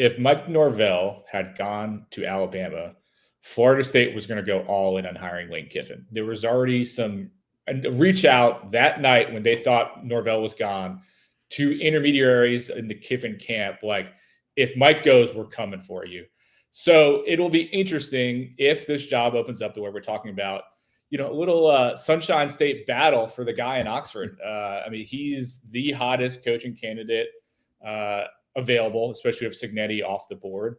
if Mike Norvell had gone to Alabama, Florida State was going to go all in on hiring Lane Kiffin. There was already some reach out that night when they thought Norvell was gone to intermediaries in the Kiffin camp, like, if Mike goes, we're coming for you. So it'll be interesting if this job opens up to where we're talking about, a little Sunshine State battle for the guy in Oxford. I mean, he's the hottest coaching candidate available, especially with Cignetti off the board.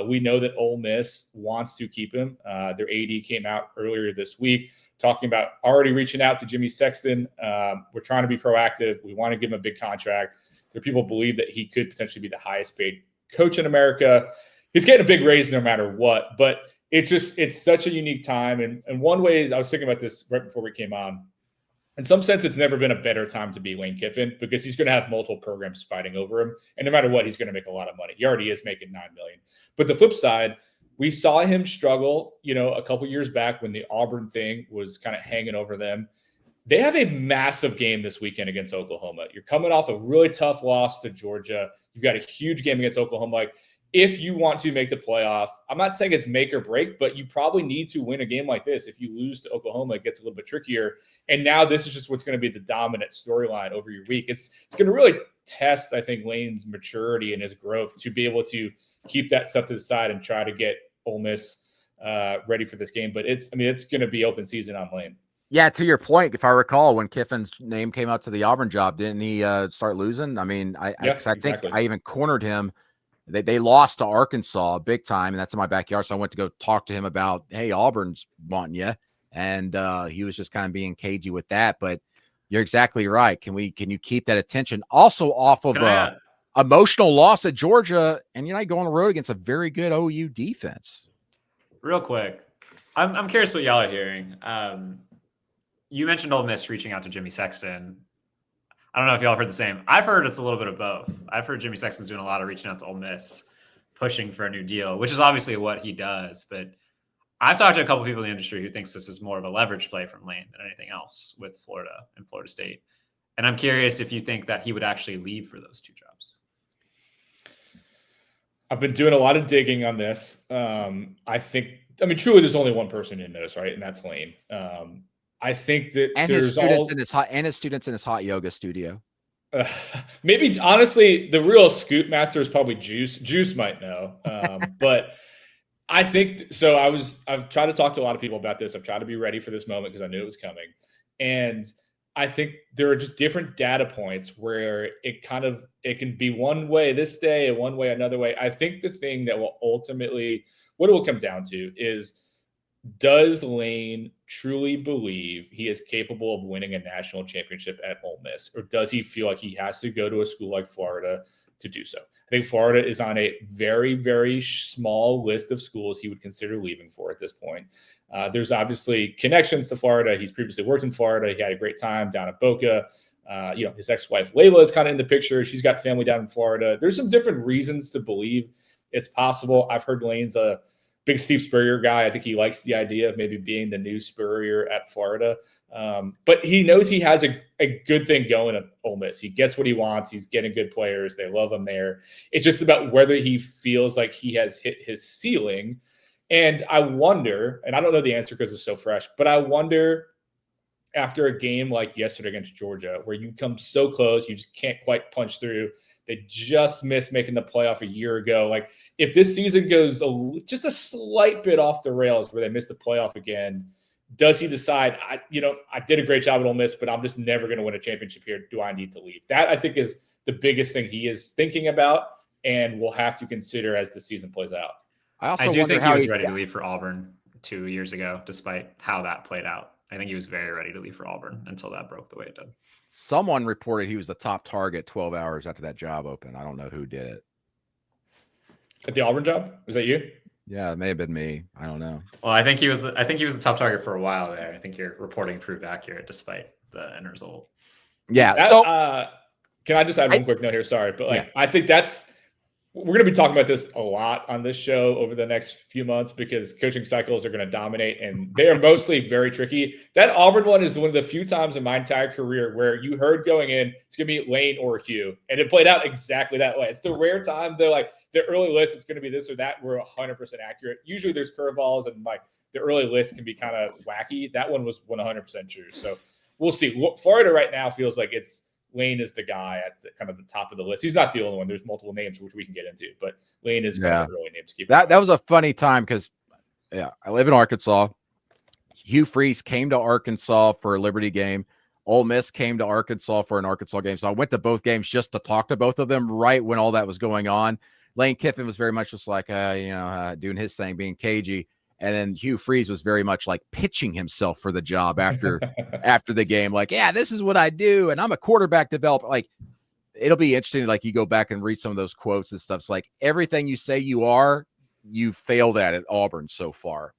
We know that Ole Miss wants to keep him. Their AD came out earlier this week talking about already reaching out to Jimmy Sexton. We're trying to be proactive. We want to give him a big contract. There are people who believe that he could potentially be the highest paid coach in America. He's getting a big raise no matter what, but it's such a unique time. And one way is, I was thinking about this right before we came on. In some sense, it's never been a better time to be Lane Kiffin because he's going to have multiple programs fighting over him. And no matter what, he's going to make a lot of money. He already is making $9 million. But the flip side, we saw him struggle, a couple years back when the Auburn thing was kind of hanging over them. They have a massive game this weekend against Oklahoma. You're coming off a really tough loss to Georgia. You've got a huge game against Oklahoma. Like, if you want to make the playoff, I'm not saying it's make or break, but you probably need to win a game like this. If you lose to Oklahoma, it gets a little bit trickier. And now this is just what's going to be the dominant storyline over your week. It's going to really test, I think, Lane's maturity and his growth to be able to keep that stuff to the side and try to get Ole Miss ready for this game. But it's going to be open season on Lane. Yeah, to your point, if I recall, when Kiffin's name came out to the Auburn job, didn't he start losing? I mean, I think I even cornered him. They lost to Arkansas big time, and that's in my backyard. So I went to go talk to him about, hey, Auburn's wanting you. And he was just kind of being cagey with that. But you're exactly right. Can you keep that attention? Also off of emotional loss at Georgia, and you're not going on the road against a very good OU defense. Real quick, I'm curious what y'all are hearing. You mentioned Ole Miss reaching out to Jimmy Sexton. I don't know if y'all have heard the same. I've heard it's a little bit of both. I've heard Jimmy Sexton's doing a lot of reaching out to Ole Miss, pushing for a new deal, which is obviously what he does. But I've talked to a couple people in the industry who thinks this is more of a leverage play from Lane than anything else with Florida and Florida State. And I'm curious if you think that he would actually leave for those two jobs. I've been doing a lot of digging on this. Truly, there's only one person who knows, right? And that's Lane. I think that his students in his hot yoga studio. Maybe honestly, the real scoop master is probably Juice. Juice might know, but I think so. I've tried to talk to a lot of people about this. I've tried to be ready for this moment because I knew it was coming, and I think there are just different data points where it can be one way this day and one way another way. I think the thing that will ultimately, what it will come down to is, does Lane truly believe he is capable of winning a national championship at Ole Miss, or does he feel like he has to go to a school like Florida to do so? I think Florida is on a very, very small list of schools he would consider leaving for at this point. There's obviously connections to Florida. He's previously worked in Florida. He had a great time down at Boca. His ex-wife Layla is kind of in the picture. She's got family down in Florida. There's some different reasons to believe it's possible. I've heard Lane's a big Steve Spurrier guy. I think he likes the idea of maybe being the new Spurrier at Florida. But he knows he has a good thing going at Ole Miss. He gets what he wants. He's getting good players. They love him there. It's just about whether he feels like he has hit his ceiling. And I wonder, and I don't know the answer because it's so fresh, but I wonder, after a game like yesterday against Georgia, where you come so close, you just can't quite punch through. They just missed making the playoff a year ago. Like, if this season goes just a slight bit off the rails where they miss the playoff again, does he decide, I did a great job at Ole Miss, but I'm just never going to win a championship here. Do I need to leave? That, I think, is the biggest thing he is thinking about and will have to consider as the season plays out. I do think he was ready to leave for Auburn 2 years ago, despite how that played out. I think he was very ready to leave for Auburn until that broke the way it did. Someone reported he was the top target 12 hours after that job opened. I don't know who did it. At the Auburn job? Was that you? Yeah, it may have been me. I don't know. Well, I think he was the top target for a while there. I think your reporting proved accurate despite the end result. Yeah. Can I just add one quick note here? Sorry, but I think that's we're going to be talking about this a lot on this show over the next few months because coaching cycles are going to dominate and they are mostly very tricky. That Auburn one is one of the few times in my entire career where you heard going in, it's going to be Lane or Hugh. And it played out exactly that way. It's the rare time they're like the early list, it's going to be this or that. We're 100% accurate. Usually there's curveballs and like the early list can be kind of wacky. That one was 100% true. So we'll see. Florida right now feels like Lane is the guy at the kind of the top of the list. He's not the only one. There's multiple names which we can get into, but Lane is kind of the early name to keep. That was a funny time because, I live in Arkansas. Hugh Freeze came to Arkansas for a Liberty game. Ole Miss came to Arkansas for an Arkansas game. So I went to both games just to talk to both of them right when all that was going on. Lane Kiffin was very much just like, doing his thing, being cagey. And then Hugh Freeze was very much like pitching himself for the job after the game. Like, yeah, this is what I do. And I'm a quarterback developer. Like, it'll be interesting. Like, you go back and read some of those quotes and stuff. It's like everything you say you are, you failed at Auburn so far.